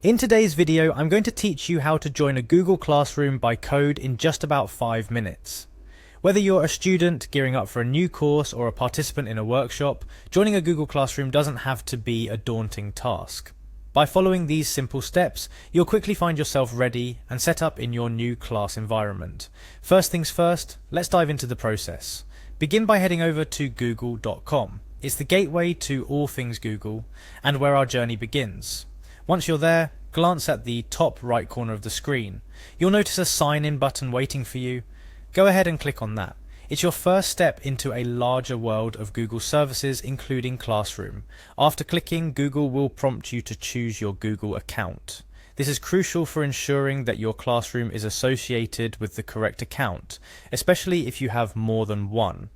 In today's video, I'm going to teach you how to join a Google Classroom by code in just about 5 minutes. Whether you're a student gearing up for a new course or a participant in a workshop, joining a Google Classroom doesn't have to be a daunting task. By following these simple steps, you'll quickly find yourself ready and set up in your new class environment. First things first, let's dive into the process. Begin by heading over to google.com. It's the gateway to all things Google and where our journey begins. Once you're there, glance at the top right corner of the screen. You'll notice a sign in button waiting for you. Go ahead and click on that. It's your first step into a larger world of Google services, including Classroom. After clicking, Google will prompt you to choose your Google account. This is crucial for ensuring that your Classroom is associated with the correct account, especially if you have more than one.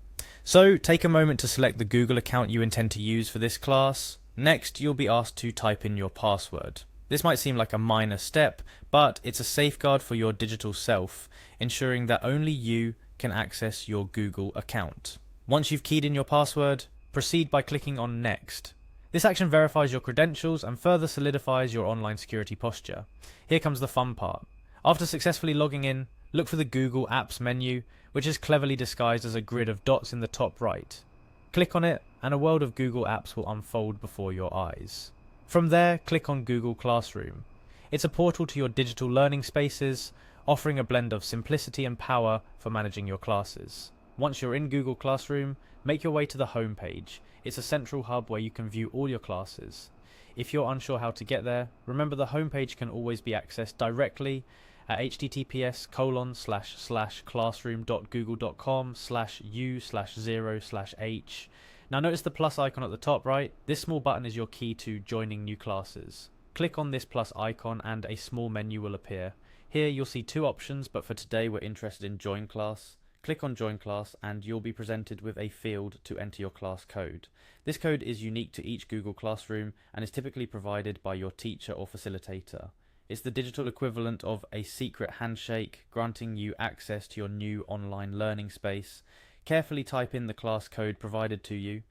So take a moment to select the Google account you intend to use for this class. Next, you'll be asked to type in your password. This might seem like a minor step, but it's a safeguard for your digital self, ensuring that only you can access your Google account. Once you've keyed in your password, proceed by clicking on Next. This action verifies your credentials and further solidifies your online security posture. Here comes the fun part. After successfully logging in, look for the Google Apps menu, which is cleverly disguised as a grid of dots in the top right. Click on it, and a world of Google Apps will unfold before your eyes. From there, click on Google Classroom. It's a portal to your digital learning spaces, offering a blend of simplicity and power for managing your classes. Once you're in Google Classroom, make your way to the home page. It's a central hub where you can view all your classes. If you're unsure how to get there, remember the home page can always be accessed directly at https://classroom.google.com/u/0/h. Now notice the plus icon at the top right. This small button is your key to joining new classes. Click on this plus icon and a small menu will appear. Here you'll see two options, but for today we're interested in Join Class. Click on Join Class and you'll be presented with a field to enter your class code. This code is unique to each Google Classroom and is typically provided by your teacher or facilitator. It's the digital equivalent of a secret handshake, granting you access to your new online learning space. Carefully type in the class code provided to you.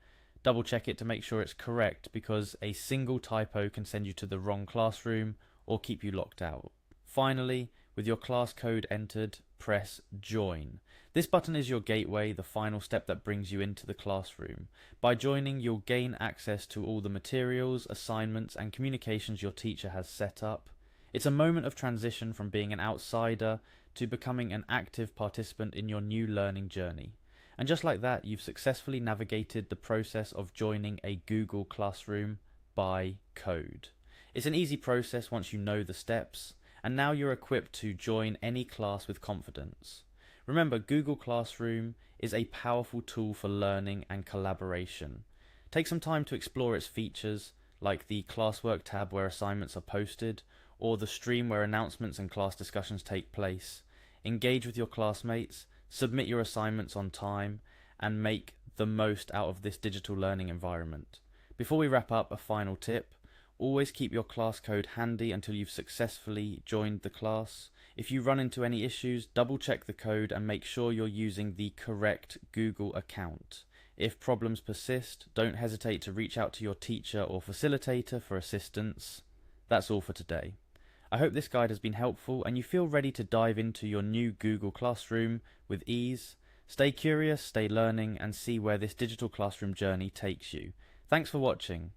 Double check it to make sure it's correct, because a single typo can send you to the wrong classroom or keep you locked out. Finally, with your class code entered, press Join. This button is your gateway, the final step that brings you into the classroom. By joining, you'll gain access to all the materials, assignments, and communications your teacher has set up. It's a moment of transition from being an outsider to becoming an active participant in your new learning journey. And just like that, you've successfully navigated the process of joining a Google Classroom by code. It's an easy process once you know the steps, and now you're equipped to join any class with confidence. Remember, Google Classroom is a powerful tool for learning and collaboration. Take some time to explore its features, like the Classwork tab where assignments are posted, or the stream where announcements and class discussions take place. Engage with your classmates, submit your assignments on time, and make the most out of this digital learning environment. Before we wrap up, a final tip. Always keep your class code handy until you've successfully joined the class. If you run into any issues, double check the code and make sure you're using the correct Google account. If problems persist, don't hesitate to reach out to your teacher or facilitator for assistance. That's all for today. I hope this guide has been helpful and you feel ready to dive into your new Google Classroom with ease. Stay curious, stay learning, and see where this digital classroom journey takes you. Thanks for watching.